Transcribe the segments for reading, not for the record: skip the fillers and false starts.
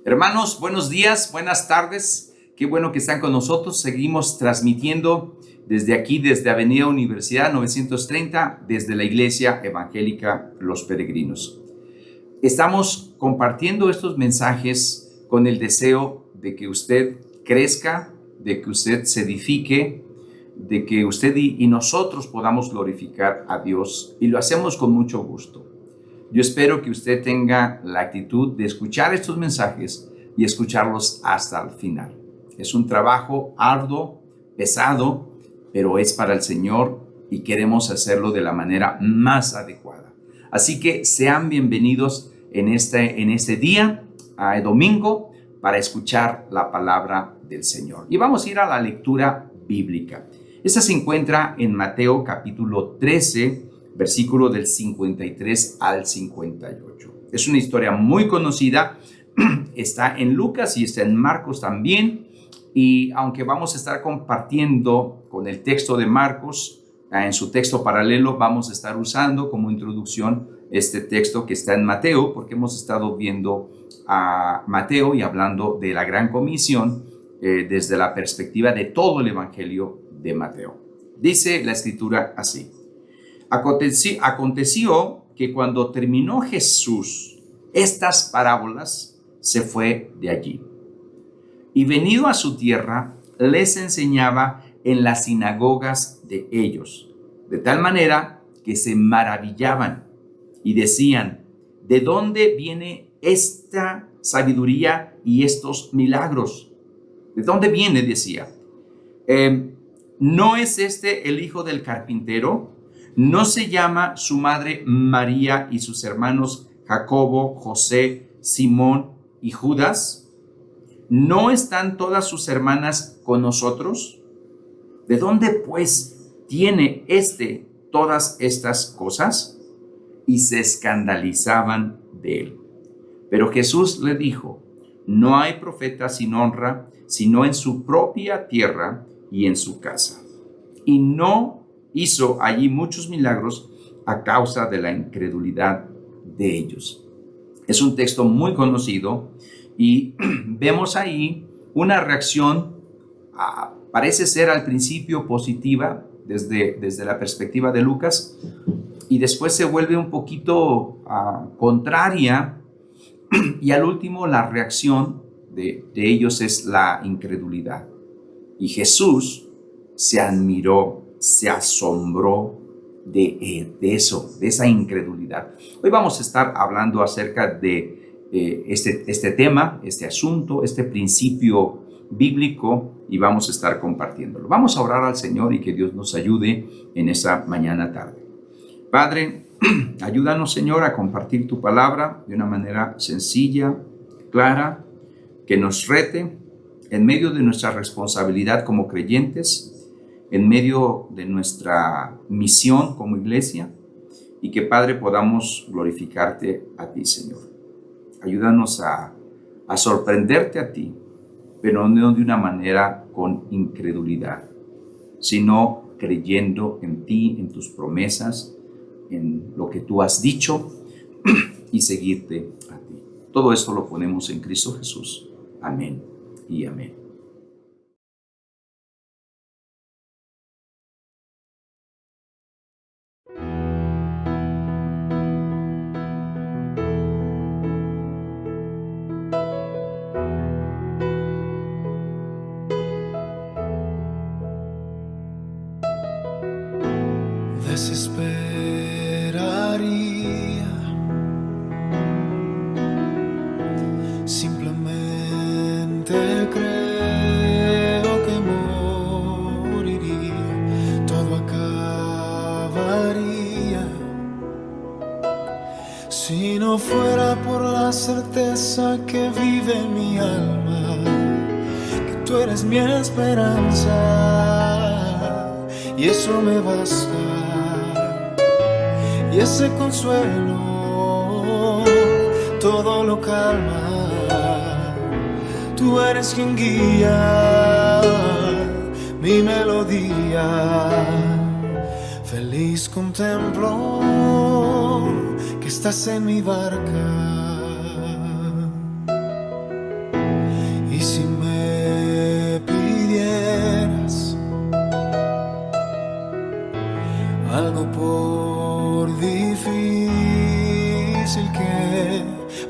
Hermanos, buenos días, buenas tardes. Qué bueno que están con nosotros. Seguimos transmitiendo desde aquí, desde Avenida Universidad 930, desde la Iglesia Evangélica Los Peregrinos. Estamos compartiendo estos mensajes con el deseo de que usted crezca, de que usted se edifique, de que usted y nosotros podamos glorificar a Dios, y lo hacemos con mucho gusto. Yo espero que usted tenga la actitud de escuchar estos mensajes y escucharlos hasta el final. Es un trabajo arduo, pesado, pero es para el Señor y queremos hacerlo de la manera más adecuada. Así que sean bienvenidos en este día, domingo, para escuchar la palabra del Señor. Y vamos a ir a la lectura bíblica. Esta se encuentra en Mateo capítulo 13, versículo del 53 al 58. Es una historia muy conocida, está en Lucas y está en Marcos también, y aunque vamos a estar compartiendo con el texto de Marcos, en su texto paralelo vamos a estar usando como introducción este texto que está en Mateo, porque hemos estado viendo a Mateo y hablando de la Gran Comisión desde la perspectiva de todo el Evangelio de Mateo. Dice la Escritura así: Aconteció que cuando terminó Jesús estas parábolas, se fue de allí. Y venido a su tierra, les enseñaba en las sinagogas de ellos, de tal manera que se maravillaban y decían: ¿de dónde viene esta sabiduría y estos milagros? ¿De dónde viene? Decía. ¿No es este el hijo del carpintero? ¿No se llama su madre María y sus hermanos Jacobo, José, Simón y Judas? ¿No están todas sus hermanas con nosotros? ¿De dónde, pues, tiene todas estas cosas? Y se escandalizaban de él. Pero Jesús le dijo: no hay profeta sin honra, sino en su propia tierra y en su casa. Y no hizo allí muchos milagros a causa de la incredulidad de ellos. Es un texto muy conocido y vemos ahí una reacción, parece ser al principio positiva desde la perspectiva de Lucas, y después se vuelve un poquito contraria, y al último la reacción de ellos es la incredulidad. Y Jesús se admiró, se asombró de esa incredulidad. Hoy vamos a estar hablando acerca de este tema, este asunto, este principio bíblico, y vamos a estar compartiéndolo. Vamos a orar al Señor y que Dios nos ayude en esta mañana tarde. Padre, ayúdanos, Señor, a compartir tu palabra de una manera sencilla, clara, que nos rete en medio de nuestra responsabilidad como creyentes, en medio de nuestra misión como iglesia, y que, Padre, podamos glorificarte a ti, Señor. Ayúdanos a sorprenderte a ti, pero no de una manera con incredulidad, sino creyendo en ti, en tus promesas, en lo que tú has dicho, y seguirte a ti. Todo esto lo ponemos en Cristo Jesús. Amén y amén. Desesperaría simplemente creo que moriría, todo acabaría si no fuera por la certeza que vive en mi alma, que tú eres mi esperanza, y eso me basta. Y ese consuelo todo lo calma. Tú eres quien guía mi melodía. Feliz contemplo que estás en mi barca. difícil que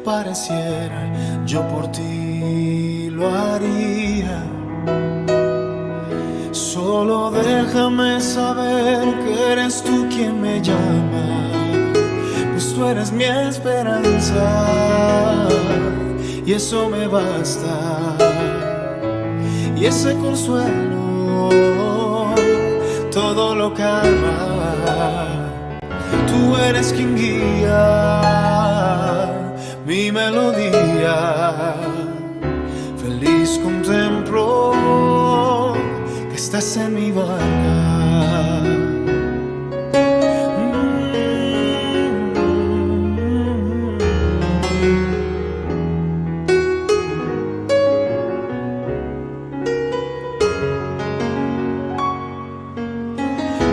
pareciera, yo por ti lo haría. Solo déjame saber que eres tú quien me llama, pues tú eres mi esperanza y eso me basta. Y ese consuelo todo lo calma. Tú eres quien guía mi melodía. Feliz contemplo que estás en mi barca.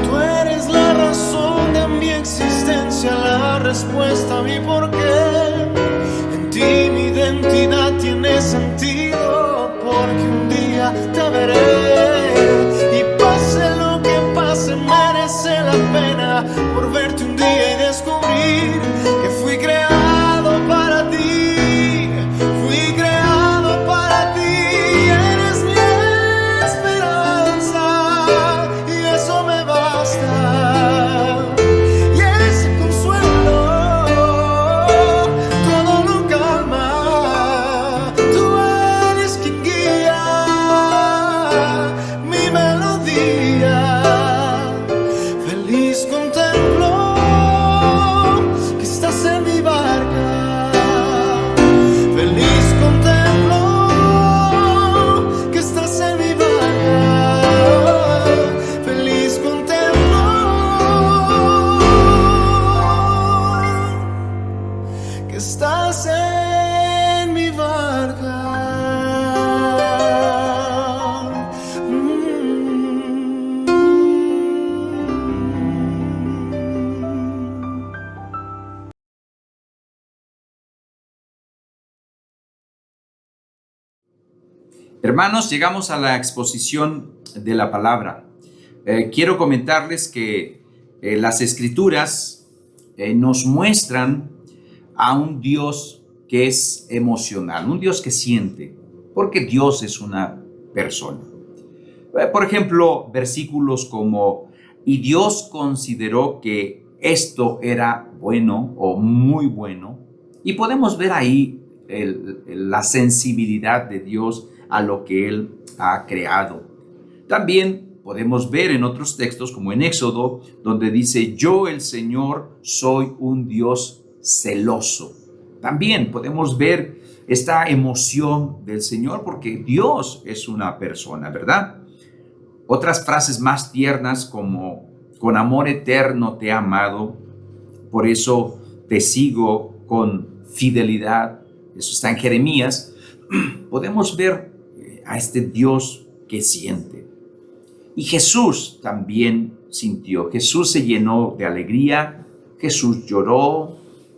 Tú eres la razón de mi existencia, la respuesta a mi porqué. En ti mi identidad tiene sentido, porque un día te veré. Y pase lo que pase, merece la pena por verte un día y descubrir que fui creado para ti. Fui creado para ti. Eres mi esperanza y eso me basta. Y ese consuelo todo lo calma. Tú eres quien guía mi melodía. Feliz contemplo que estás en mi barca. Feliz contemplo que estás en mi barca. Feliz contemplo que estás en mi barca. Hermanos, llegamos a la exposición de la palabra. Quiero comentarles que las Escrituras nos muestran a un Dios que es emocional, un Dios que siente, porque Dios es una persona. Por ejemplo, versículos como, y Dios consideró que esto era bueno o muy bueno, y podemos ver ahí la sensibilidad de Dios a lo que Él ha creado. También podemos ver en otros textos, como en Éxodo, donde dice, yo el Señor soy un Dios celoso. También podemos ver esta emoción del Señor porque Dios es una persona, ¿verdad? Otras frases más tiernas como, con amor eterno te he amado, por eso te sigo con fidelidad. Eso está en Jeremías. Podemos ver a este Dios que siente. Y Jesús también sintió. Jesús se llenó de alegría. Jesús lloró.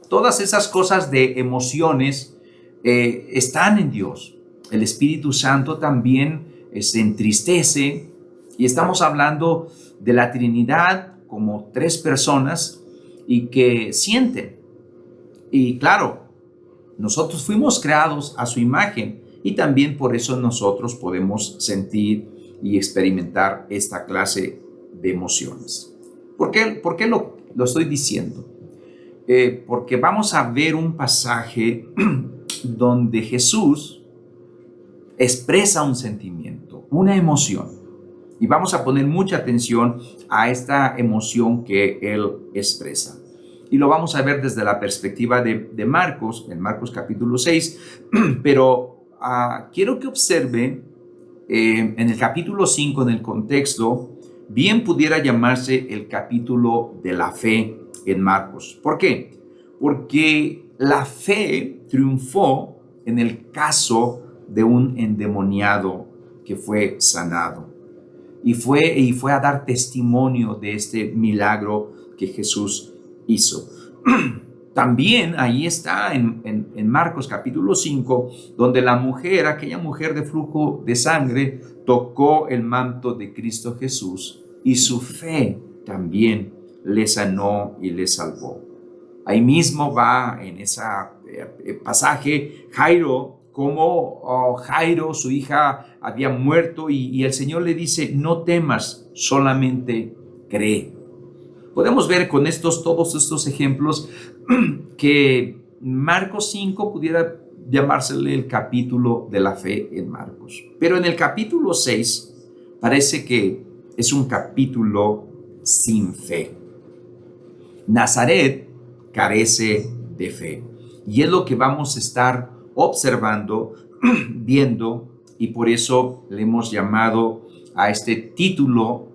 Todas esas cosas de emociones están en Dios. El Espíritu Santo también se entristece. Y estamos hablando de la Trinidad como tres personas y que sienten. Y claro, nosotros fuimos creados a su imagen y también por eso nosotros podemos sentir y experimentar esta clase de emociones. ¿Por qué lo estoy diciendo? Porque vamos a ver un pasaje donde Jesús expresa un sentimiento, una emoción. Y vamos a poner mucha atención a esta emoción que Él expresa. Y lo vamos a ver desde la perspectiva de Marcos, en Marcos capítulo 6, pero quiero que observe en el capítulo 5, en el contexto, bien pudiera llamarse el capítulo de la fe en Marcos. ¿Por qué? Porque la fe triunfó en el caso de un endemoniado que fue sanado. Y fue a dar testimonio de este milagro que Jesús hizo. También ahí está en Marcos capítulo 5, donde la mujer, aquella mujer de flujo de sangre, tocó el manto de Cristo Jesús y su fe también le sanó y le salvó. Ahí mismo va en ese pasaje Jairo, como Jairo, su hija, había muerto y el Señor le dice, no temas, solamente cree. Podemos ver con todos estos ejemplos que Marcos 5 pudiera llamársele el capítulo de la fe en Marcos. Pero en el capítulo 6 parece que es un capítulo sin fe. Nazaret carece de fe. Y es lo que vamos a estar observando, viendo, y por eso le hemos llamado a este título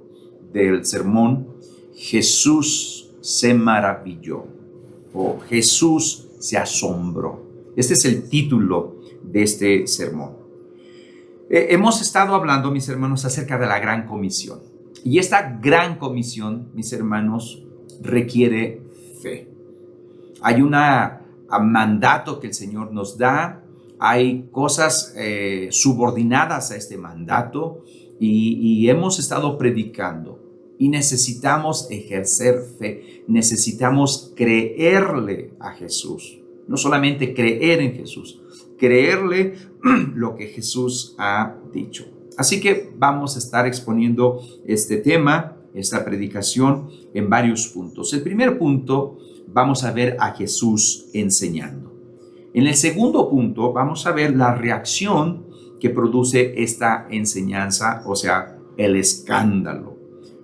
del sermón, Jesús se maravilló, o Jesús se asombró. Este es el título de este sermón. Hemos estado hablando, mis hermanos, acerca de la Gran Comisión. Y esta Gran Comisión, mis hermanos, requiere fe. Hay un mandato que el Señor nos da, hay cosas subordinadas a este mandato y hemos estado predicando y necesitamos ejercer fe, necesitamos creerle a Jesús, no solamente creer en Jesús, creerle lo que Jesús ha dicho. Así que vamos a estar exponiendo este tema, esta predicación en varios puntos. El primer punto, vamos a ver a Jesús enseñando. En el segundo punto, vamos a ver la reacción que produce esta enseñanza, o sea, el escándalo.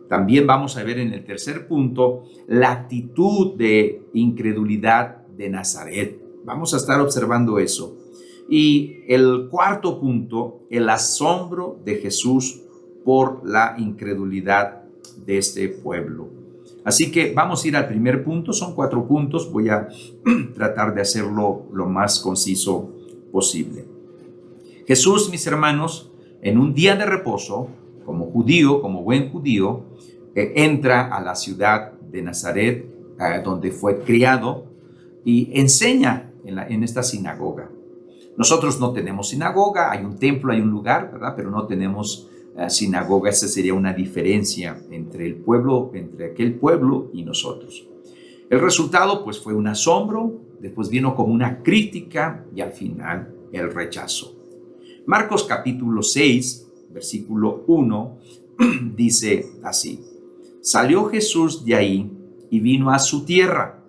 También vamos a ver en el tercer punto la actitud de incredulidad de Nazaret. Vamos a estar observando eso. Y el cuarto punto, el asombro de Jesús por la incredulidad de este pueblo. Así que vamos a ir al primer punto, son 4 puntos, voy a tratar de hacerlo lo más conciso posible. Jesús, mis hermanos, en un día de reposo, como judío, como buen judío, entra a la ciudad de Nazaret, donde fue criado, y enseña en esta sinagoga. Nosotros no tenemos sinagoga, hay un templo, hay un lugar, ¿verdad? Pero no tenemos sinagoga. Esa sería una diferencia entre el pueblo, entre aquel pueblo y nosotros. El resultado, pues, fue un asombro, después vino como una crítica y al final el rechazo. Marcos capítulo 6, versículo 1, dice así: salió Jesús de ahí y vino a su tierra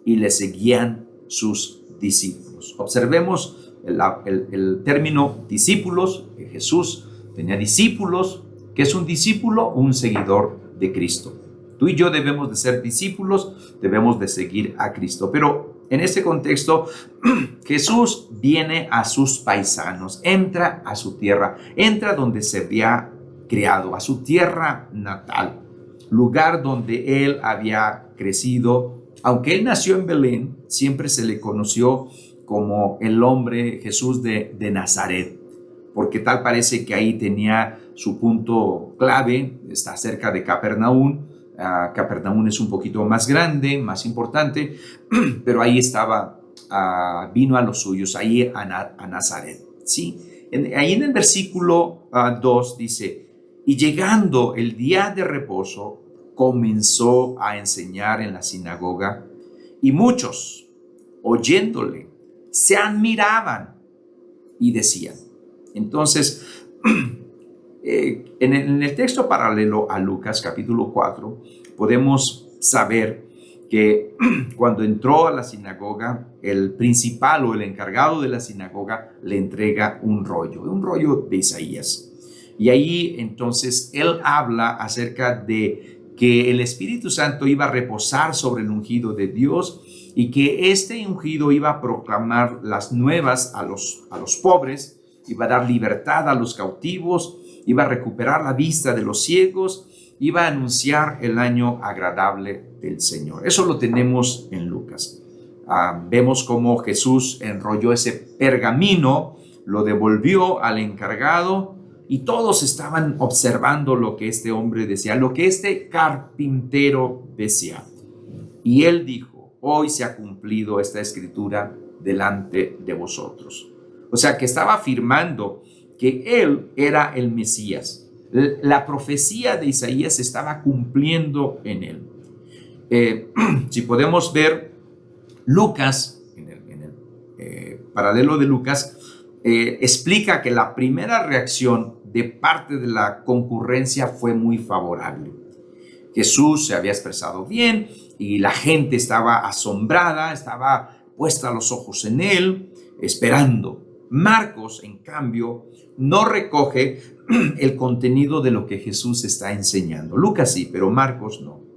y le seguían sus discípulos. Observemos el término discípulos. Jesús tenía discípulos. ¿Qué es un discípulo? Un seguidor de Cristo. Tú y yo debemos de ser discípulos, debemos de seguir a Cristo. Pero en este contexto, Jesús viene a sus paisanos, entra a su tierra, entra donde se había criado, a su tierra natal, lugar donde él había crecido. Aunque él nació en Belén, siempre se le conoció como el hombre Jesús de Nazaret, porque tal parece que ahí tenía su punto clave, está cerca de Capernaum. Capernaum es un poquito más grande, más importante, pero ahí estaba, vino a los suyos, ahí a Nazaret. ¿Sí? Ahí en el versículo 2 dice: y llegando el día de reposo, comenzó a enseñar en la sinagoga, y muchos, oyéndole, se admiraban y decían. Entonces, en el texto paralelo a Lucas capítulo 4, podemos saber que cuando entró a la sinagoga, el principal o el encargado de la sinagoga le entrega un rollo de Isaías. Y ahí entonces él habla acerca de que el Espíritu Santo iba a reposar sobre el ungido de Dios y que este ungido iba a proclamar las nuevas a los pobres, iba a dar libertad a los cautivos, iba a recuperar la vista de los ciegos, iba a anunciar el año agradable del Señor. Eso lo tenemos en Lucas. Vemos cómo Jesús enrolló ese pergamino, lo devolvió al encargado y todos estaban observando lo que este hombre decía, lo que este carpintero decía. Y él dijo: hoy se ha cumplido esta escritura delante de vosotros. O sea, que estaba afirmando que él era el Mesías. La profecía de Isaías estaba cumpliendo en él. Si podemos ver Lucas, paralelo de Lucas, explica que la primera reacción de parte de la concurrencia fue muy favorable. Jesús se había expresado bien y la gente estaba asombrada, estaba puesta los ojos en él, esperando. Marcos, en cambio, no recoge el contenido de lo que Jesús está enseñando. Lucas sí, pero Marcos no.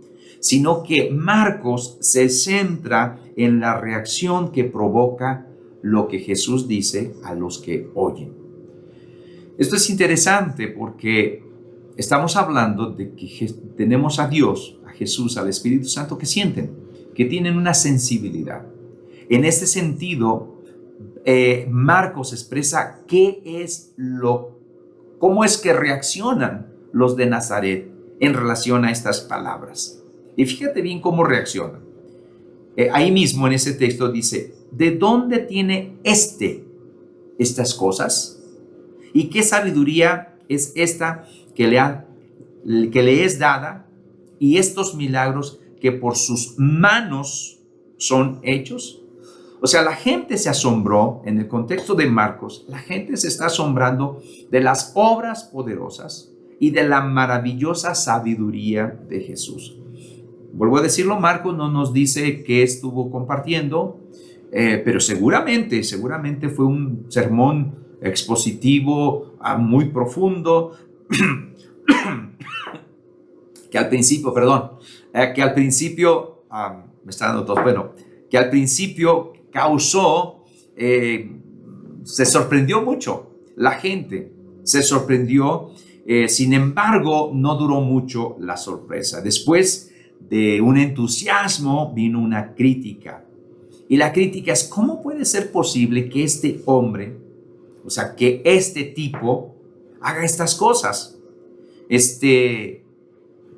Sino que Marcos se centra en la reacción que provoca lo que Jesús dice a los que oyen. Esto es interesante porque estamos hablando de que tenemos a Dios, a Jesús, al Espíritu Santo que sienten, que tienen una sensibilidad. En este sentido, Marcos expresa cómo es que reaccionan los de Nazaret en relación a estas palabras. Y fíjate bien cómo reaccionan. Ahí mismo en ese texto dice, ¿de dónde tiene estas cosas? ¿Y qué sabiduría es esta que le es dada? Y estos milagros que por sus manos son hechos. O sea, la gente se asombró, en el contexto de Marcos, la gente se está asombrando de las obras poderosas y de la maravillosa sabiduría de Jesús. Vuelvo a decirlo, Marcos no nos dice qué estuvo compartiendo, pero seguramente fue un sermón expositivo muy profundo, que al principio causó, se sorprendió mucho, la gente se sorprendió, sin embargo, no duró mucho la sorpresa. Después de un entusiasmo vino una crítica. Y la crítica es, ¿cómo puede ser posible que este hombre, o sea, que este tipo haga estas cosas?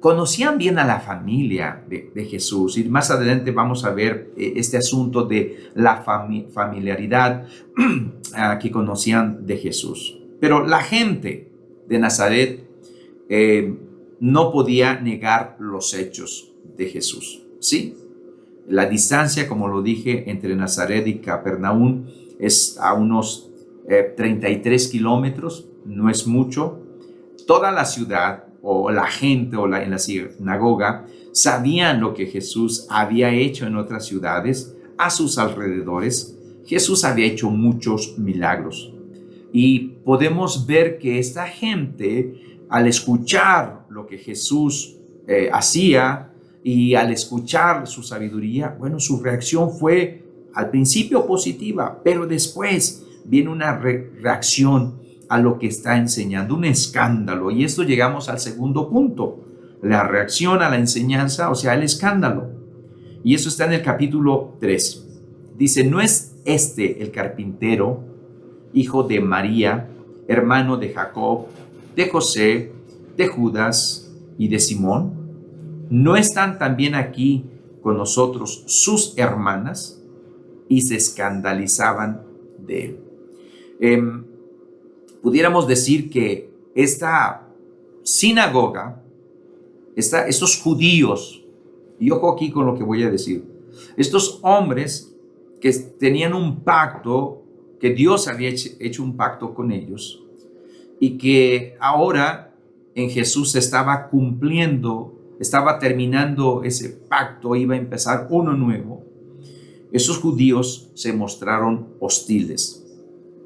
Conocían bien a la familia de Jesús y más adelante vamos a ver este asunto de la familiaridad que conocían de Jesús. Pero la gente de Nazaret no podía negar los hechos de Jesús, ¿sí? La distancia, como lo dije, entre Nazaret y Capernaum es a unos 33 kilómetros, no es mucho. Toda la ciudad o la gente en la sinagoga sabían lo que Jesús había hecho en otras ciudades a sus alrededores. Jesús había hecho muchos milagros y podemos ver que esta gente, al escuchar lo que Jesús hacía y al escuchar su sabiduría, bueno, su reacción fue al principio positiva, pero después viene una reacción a lo que está enseñando, un escándalo. Y esto llegamos al segundo punto, la reacción a la enseñanza, o sea, el escándalo. Y eso está en el capítulo 3. Dice, ¿no es este el carpintero, hijo de María, hermano de Jacob, de José, de Judas y de Simón? ¿No están también aquí con nosotros sus hermanas? Y se escandalizaban de él. Pudiéramos decir que esta sinagoga, estos judíos, y ojo aquí con lo que voy a decir, estos hombres que tenían un pacto, que Dios había hecho un pacto con ellos, y que ahora en Jesús estaba cumpliendo, estaba terminando ese pacto, iba a empezar uno nuevo. Esos judíos se mostraron hostiles,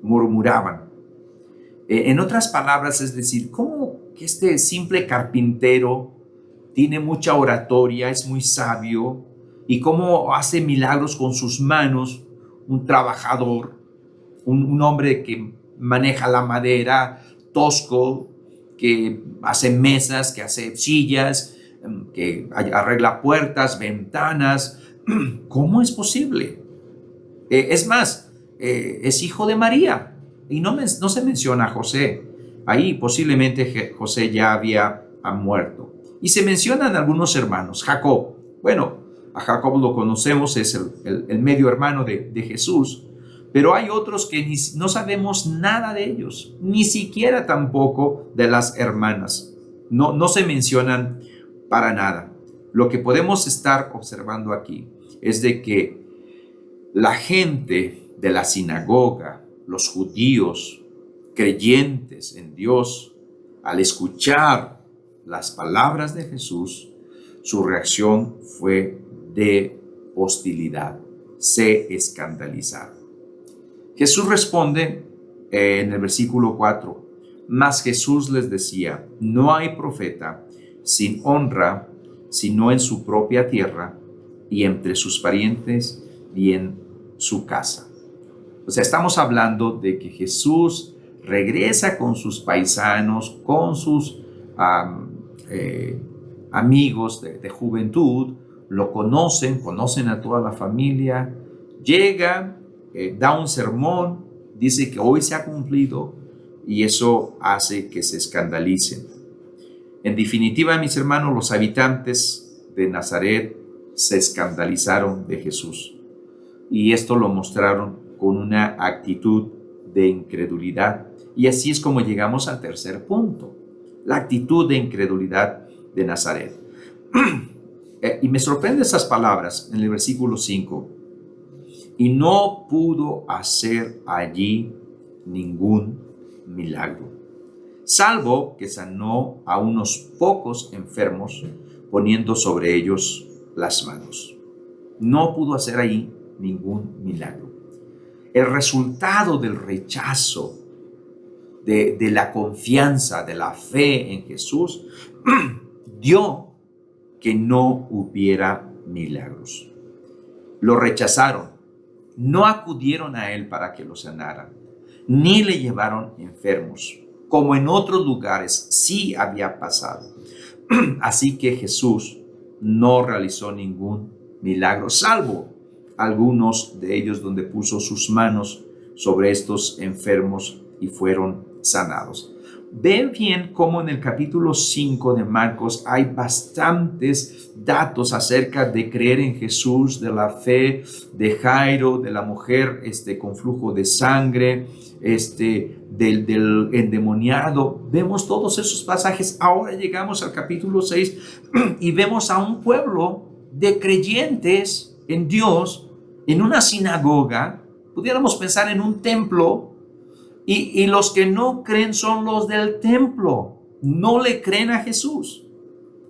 murmuraban. En otras palabras, es decir, ¿cómo que este simple carpintero tiene mucha oratoria, es muy sabio, y cómo hace milagros con sus manos, un trabajador, un hombre que maneja la madera, tosco, que hace mesas, que hace sillas, que arregla puertas, ventanas? ¿Cómo es posible? Es más, es hijo de María. Y no se menciona a José. Ahí posiblemente José ya había muerto. Y se mencionan algunos hermanos. Jacob. Bueno, a Jacob lo conocemos, es el medio hermano de Jesús. Pero hay otros que no sabemos nada de ellos. Ni siquiera tampoco de las hermanas. No se mencionan para nada. Lo que podemos estar observando aquí es de que La gente de la sinagoga, los judíos creyentes en Dios, al escuchar las palabras de Jesús, su reacción fue de hostilidad. Se escandalizaron. Jesús responde en el versículo 4, mas Jesús les decía, no hay profeta sin honra, sino en su propia tierra y entre sus parientes y en su casa. O sea, estamos hablando de que Jesús regresa con sus paisanos, con sus amigos de juventud, lo conocen a toda la familia, llega, da un sermón, dice que hoy se ha cumplido y eso hace que se escandalicen. En definitiva, mis hermanos, los habitantes de Nazaret se escandalizaron de Jesús y esto lo mostraron con una actitud de incredulidad. Y así es como llegamos al tercer punto, la actitud de incredulidad de Nazaret. Y me sorprende esas palabras en el versículo 5. Y no pudo hacer allí ningún milagro, salvo que sanó a unos pocos enfermos poniendo sobre ellos las manos. No pudo hacer allí ningún milagro. El resultado del rechazo de la confianza, de la fe en Jesús, dio que no hubiera milagros. Lo rechazaron, no acudieron a él para que lo sanara, ni le llevaron enfermos, como en otros lugares sí había pasado. Así que Jesús no realizó ningún milagro, salvo algunos de ellos donde puso sus manos sobre estos enfermos y fueron sanados. Ven bien cómo en el capítulo 5 de Marcos hay bastantes datos acerca de creer en Jesús, de la fe de Jairo, de la mujer con flujo de sangre, del endemoniado. Vemos todos esos pasajes. Ahora llegamos al capítulo 6 y vemos a un pueblo de creyentes en Dios, en una sinagoga, pudiéramos pensar en un templo, y los que no creen son los del templo, no le creen a Jesús.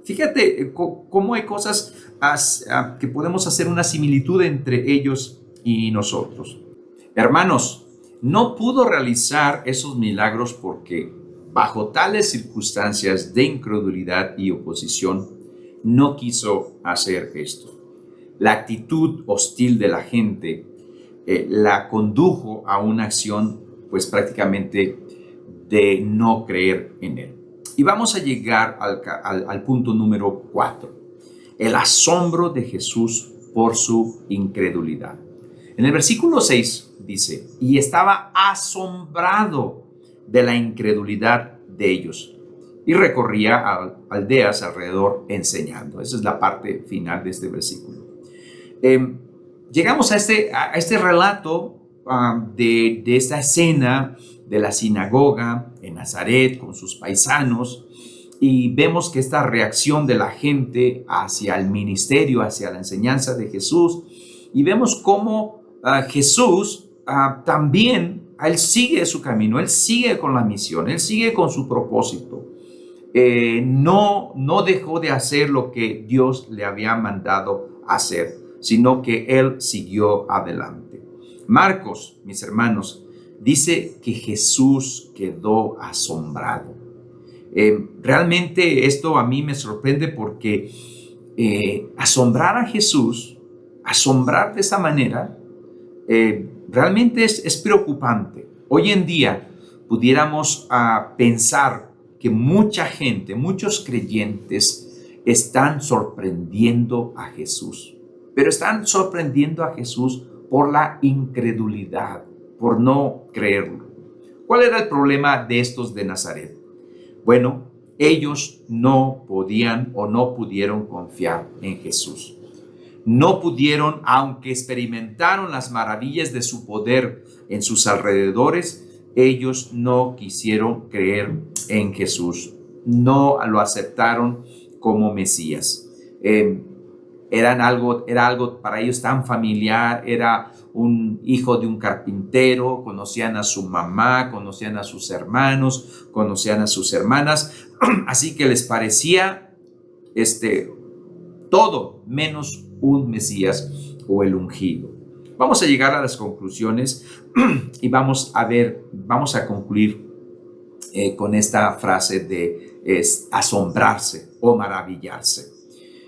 Fíjate cómo hay cosas que podemos hacer una similitud entre ellos y nosotros. Hermanos, no pudo realizar esos milagros porque bajo tales circunstancias de incredulidad y oposición, no quiso hacer esto. La actitud hostil de la gente la condujo a una acción pues prácticamente de no creer en él. Y vamos a llegar al punto número 4, el asombro de Jesús por su incredulidad. En el versículo 6 dice, y estaba asombrado de la incredulidad de ellos, y recorría aldeas alrededor enseñando. Esa es la parte final de este versículo. Llegamos a este relato de esta escena de la sinagoga en Nazaret con sus paisanos, y vemos que esta reacción de la gente hacia el ministerio, hacia la enseñanza de Jesús, y vemos cómo Jesús también, él sigue su camino, él sigue con la misión, él sigue con su propósito. No dejó de hacer lo que Dios le había mandado hacer, sino que él siguió adelante. Marcos, mis hermanos, dice que Jesús quedó asombrado. Realmente esto a mí me sorprende porque asombrar a Jesús, asombrar de esa manera, realmente es preocupante. Hoy en día pudiéramos pensar que mucha gente, muchos creyentes están sorprendiendo a Jesús, pero están sorprendiendo a Jesús por la incredulidad, por no creerlo. ¿Cuál era el problema de estos de Nazaret? Bueno, ellos no podían o no pudieron confiar en Jesús. No pudieron, aunque experimentaron las maravillas de su poder en sus alrededores, ellos no quisieron creer en Jesús. No lo aceptaron como Mesías. era algo para ellos tan familiar, era un hijo de un carpintero, conocían a su mamá, conocían a sus hermanos, conocían a sus hermanas, así que les parecía todo menos un Mesías o el ungido. Vamos a llegar a las conclusiones y vamos a concluir con esta frase de asombrarse o maravillarse.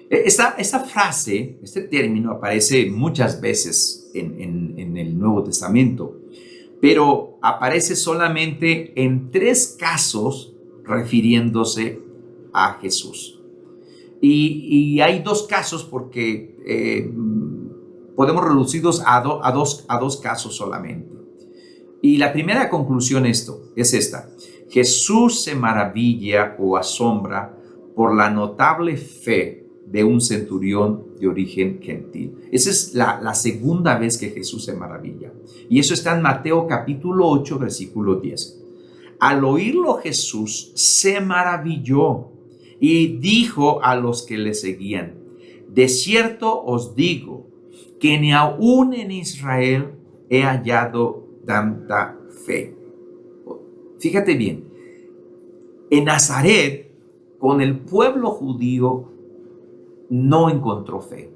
Esta frase, este término aparece muchas veces en el Nuevo Testamento, pero aparece solamente en 3 casos refiriéndose a Jesús. Y hay 2 casos porque podemos reducirlos a dos casos solamente. Y la primera conclusión es esta. Jesús se maravilla o asombra por la notable fe de un centurión de origen gentil. Esa es la segunda vez que Jesús se maravilla. Y eso está en Mateo capítulo 8, versículo 10. Al oírlo Jesús se maravilló y dijo a los que le seguían: de cierto os digo que ni aún en Israel he hallado tanta fe. Fíjate bien, en Nazaret, con el pueblo judío, no encontró fe.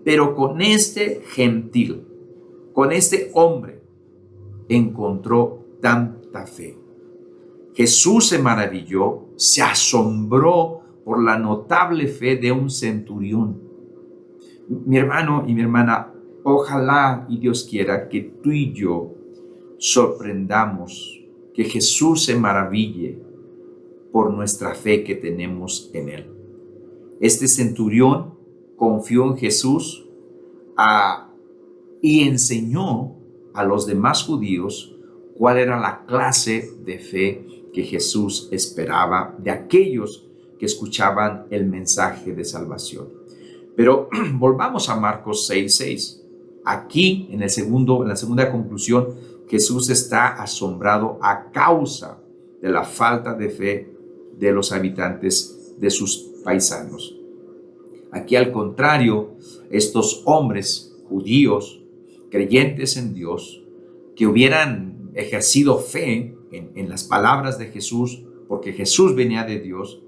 Pero con este gentil, con este hombre, encontró tanta fe. Jesús se maravilló, se asombró por la notable fe de un centurión. Mi hermano y mi hermana, ojalá y Dios quiera que tú y yo sorprendamos, que Jesús se maraville por nuestra fe que tenemos en Él. Este centurión confió en Jesús y enseñó a los demás judíos cuál era la clase de fe que Jesús esperaba de aquellos que escuchaban el mensaje de salvación. Pero volvamos a Marcos 6:6. Aquí, en la segunda conclusión, Jesús está asombrado a causa de la falta de fe de los habitantes de sus paisanos. Aquí, al contrario, estos hombres judíos, creyentes en Dios, que hubieran ejercido fe en las palabras de Jesús, porque Jesús venía de Dios,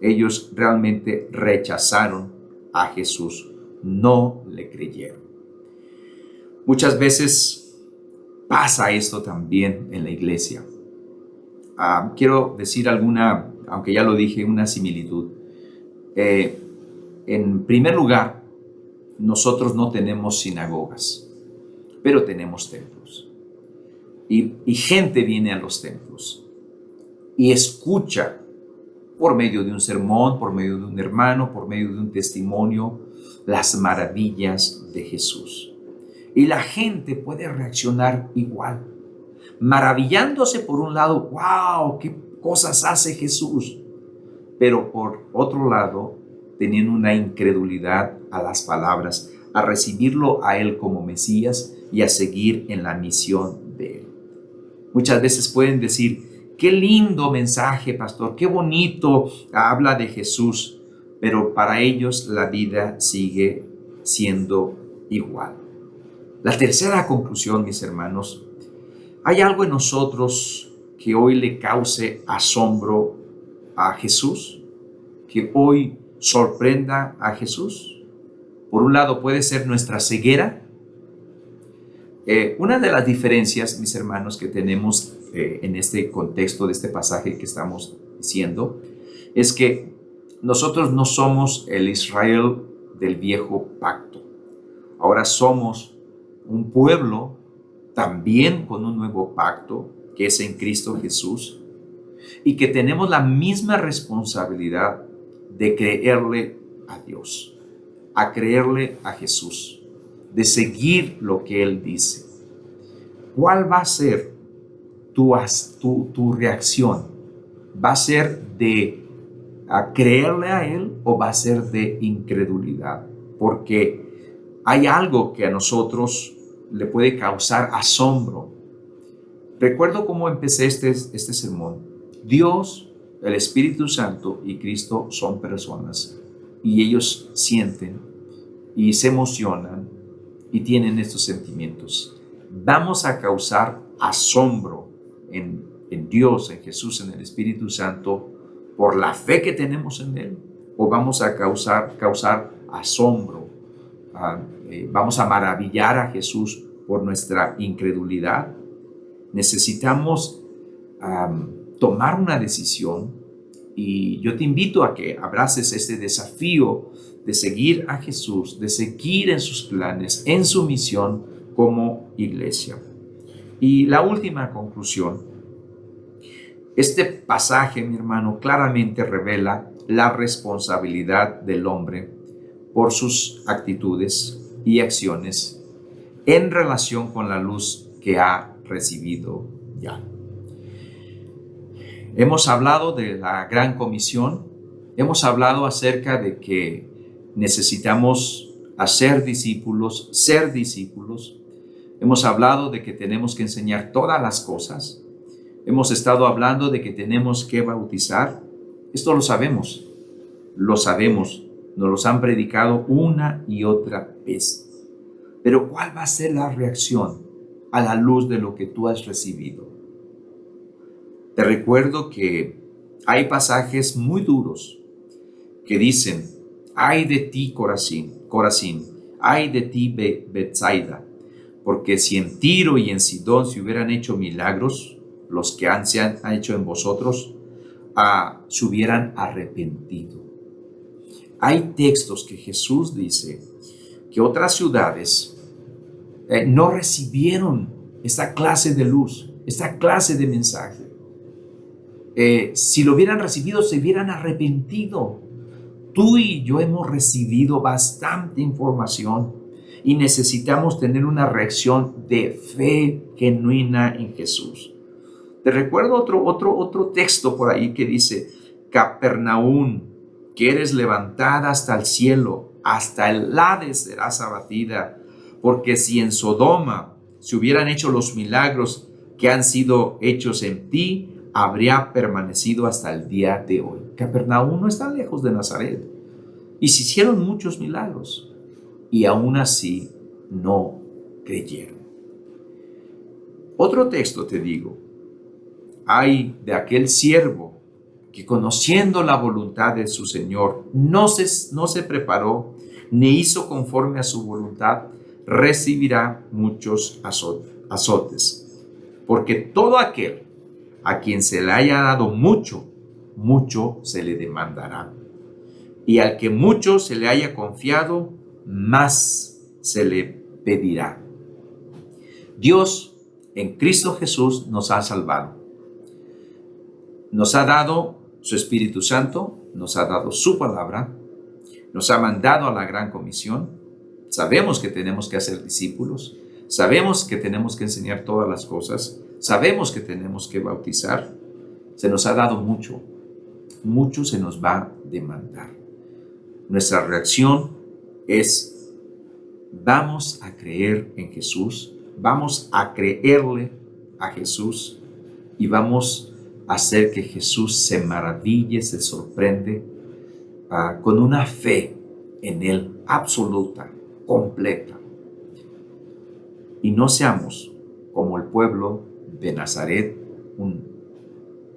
ellos realmente rechazaron a Jesús, no le creyeron. Muchas veces pasa esto también en la iglesia. Quiero decir aunque ya lo dije, una similitud. En primer lugar, nosotros no tenemos sinagogas, pero tenemos templos. Y gente viene a los templos y escucha por medio de un sermón, por medio de un hermano, por medio de un testimonio, las maravillas de Jesús. Y la gente puede reaccionar igual, maravillándose por un lado, ¡wow! ¡Qué cosas hace Jesús! Pero por otro lado, teniendo una incredulidad a las palabras, a recibirlo a Él como Mesías y a seguir en la misión de Él. Muchas veces pueden decir: qué lindo mensaje, pastor, qué bonito habla de Jesús, pero para ellos la vida sigue siendo igual. La tercera conclusión, mis hermanos: ¿hay algo en nosotros que hoy le cause asombro a Jesús? ¿Que hoy sorprenda a Jesús? Por un lado puede ser nuestra ceguera. Una de las diferencias, mis hermanos, que tenemos en este contexto de este pasaje que estamos diciendo, es que nosotros no somos el Israel del viejo pacto. Ahora somos un pueblo también con un nuevo pacto, que es en Cristo Jesús, y que tenemos la misma responsabilidad de creerle a Dios, a creerle a Jesús, de seguir lo que Él dice. ¿Cuál va a ser tu reacción? ¿Va a ser de creerle a Él o va a ser de incredulidad? Porque hay algo que a nosotros le puede causar asombro. Recuerdo cómo empecé este sermón. Dios, el Espíritu Santo y Cristo son personas. y ellos sienten y se emocionan y tienen estos sentimientos. Vamos a causar asombro en Dios, en Jesús, en el Espíritu Santo, por la fe que tenemos en Él, o vamos a causar asombro, vamos a maravillar a Jesús por nuestra incredulidad. Necesitamos tomar una decisión, y yo te invito a que abraces este desafío de seguir a Jesús, de seguir en sus planes, en su misión como iglesia. Y la última conclusión: este pasaje, mi hermano, claramente revela la responsabilidad del hombre por sus actitudes y acciones en relación con la luz que ha recibido ya. Hemos hablado de la Gran Comisión, hemos hablado acerca de que necesitamos hacer discípulos, ser discípulos. Hemos hablado de que tenemos que enseñar todas las cosas. Hemos estado hablando de que tenemos que bautizar. Esto lo sabemos, nos los han predicado una y otra vez. Pero ¿cuál va a ser la reacción a la luz de lo que tú has recibido? Te recuerdo que hay pasajes muy duros que dicen: ay de ti, Corazín, ay de ti, Betsaida, porque si en Tiro y en Sidón se hubieran hecho milagros, los que se han hecho en vosotros, se hubieran arrepentido. Hay textos que Jesús dice que otras ciudades no recibieron esta clase de luz, esta clase de mensaje. Si lo hubieran recibido, se hubieran arrepentido. Tú y yo hemos recibido bastante información y necesitamos tener una reacción de fe genuina en Jesús. Te recuerdo otro texto por ahí que dice: Capernaum, que eres levantada hasta el cielo, hasta el Hades serás abatida, porque si en Sodoma se hubieran hecho los milagros que han sido hechos en ti, habría permanecido hasta el día de hoy. Capernaum no está lejos de Nazaret, y se hicieron muchos milagros, y aún así no creyeron. Otro texto te digo: ay de aquel siervo que, conociendo la voluntad de su Señor, no se preparó ni hizo conforme a su voluntad, recibirá muchos azotes. Porque todo aquel a quien se le haya dado mucho, mucho se le demandará. Y al que mucho se le haya confiado, más se le pedirá. Dios en Cristo Jesús nos ha salvado. Nos ha dado su Espíritu Santo, nos ha dado su palabra, nos ha mandado a la Gran Comisión. Sabemos que tenemos que hacer discípulos, sabemos que tenemos que enseñar todas las cosas, sabemos que tenemos que bautizar. Se nos ha dado mucho, mucho se nos va a demandar. Nuestra reacción es: vamos a creer en Jesús, vamos a creerle a Jesús y vamos a hacer que Jesús se maraville, se sorprende con una fe en Él absoluta, completa. Y no seamos como el pueblo de Nazaret,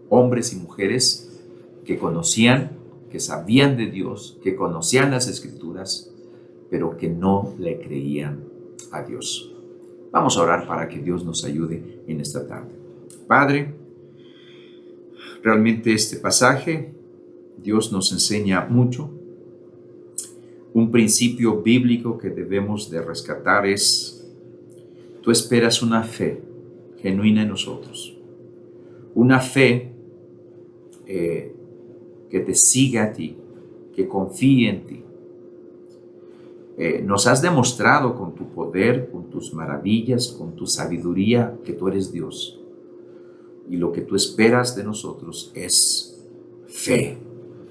hombres y mujeres que conocían, que sabían de Dios, que conocían las Escrituras, pero que no le creían a Dios. Vamos a orar para que Dios nos ayude en esta tarde. Padre, realmente este pasaje, Dios nos enseña mucho. Un principio bíblico que debemos de rescatar es: tú esperas una fe genuina en nosotros, una fe que te siga a ti, que confíe en ti. Nos has demostrado con tu poder, con tus maravillas, con tu sabiduría, que tú eres Dios. Y lo que tú esperas de nosotros es fe,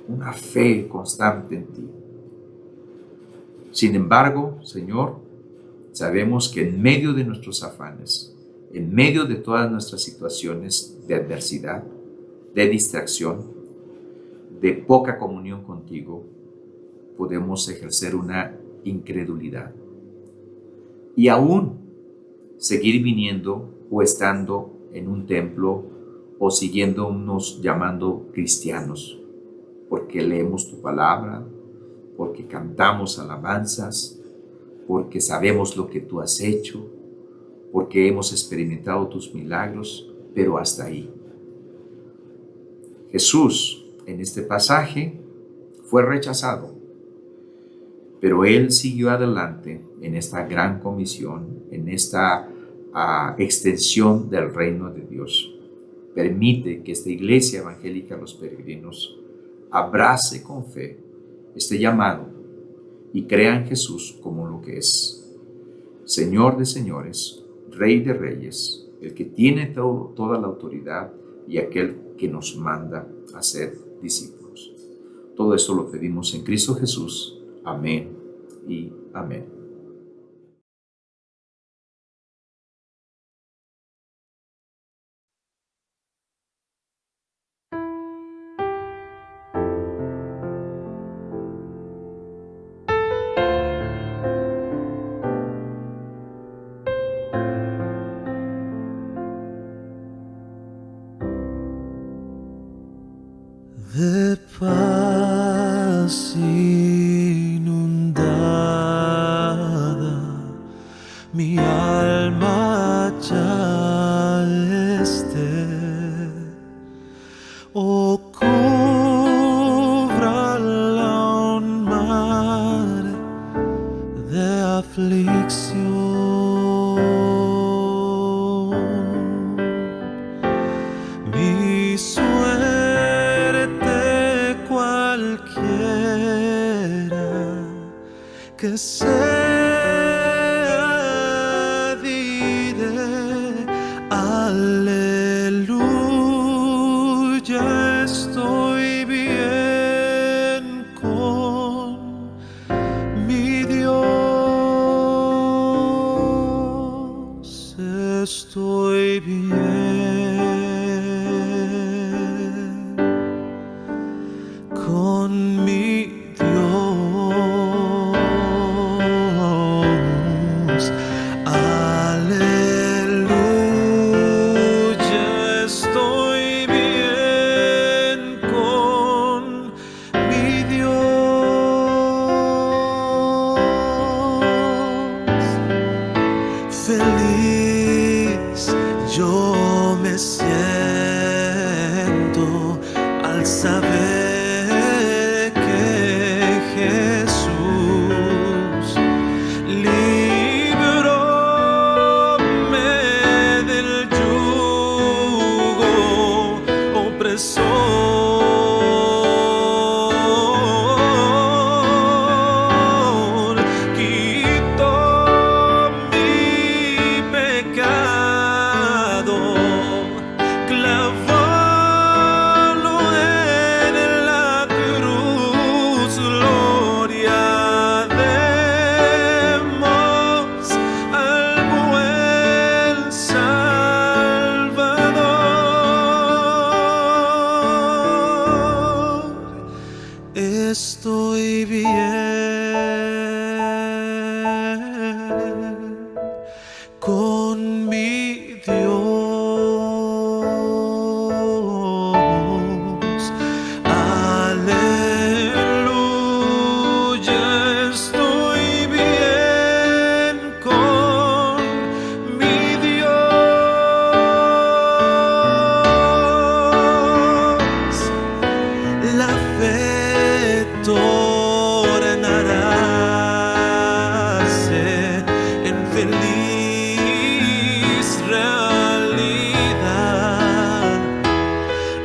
una fe constante en ti. Sin embargo, Señor, sabemos que en medio de nuestros afanes, en medio de todas nuestras situaciones de adversidad, de distracción, de poca comunión contigo, podemos ejercer una incredulidad y aún seguir viniendo o estando en un templo o siguiendo unos llamando cristianos, porque leemos tu palabra, porque cantamos alabanzas, porque sabemos lo que tú has hecho, porque hemos experimentado tus milagros, pero hasta ahí. Jesús, en este pasaje, fue rechazado, pero Él siguió adelante en esta gran comisión, en esta extensión del reino de Dios. Permite que esta iglesia evangélica, los peregrinos, abrace con fe este llamado y crea en Jesús como lo que es: Señor de señores, Rey de reyes, el que tiene toda la autoridad y aquel que nos manda a ser discípulos. Todo esto lo pedimos en Cristo Jesús. Amén y amén. De paz inundada, mi alma ya esté, o cúbrala un mar de aflicción. Mi suerte cualquiera que sea, diré aleluya, estoy bien con mi Dios, estoy bien con mi Dios. Aleluya, estoy bien con mi Dios. Feliz yo me siento al saber que Jesús libróme del yugo opresor, quitó mi pecado, clavólo en la cruz. Gloria demos al buen Salvador. Estoy bien con mi Dios. Aleluya, estoy bien con mi Dios. La fe tornarase en feliz realidad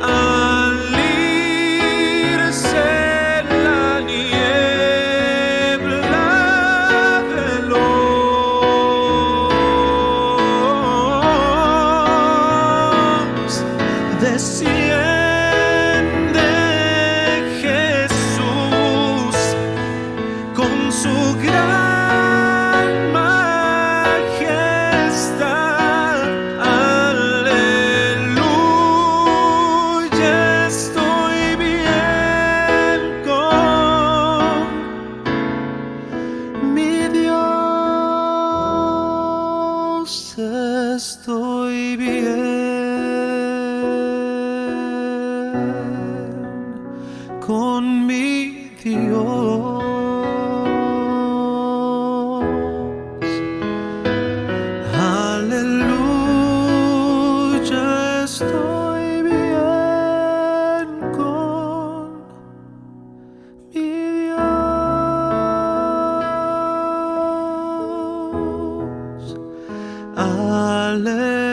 al irse la niebla veloz. Desciende Jesús con su gran majestad. Aleluya, estoy bien con estoy bien con mi Dios. Aleluya, estoy bien con mi Dios. Aleluya.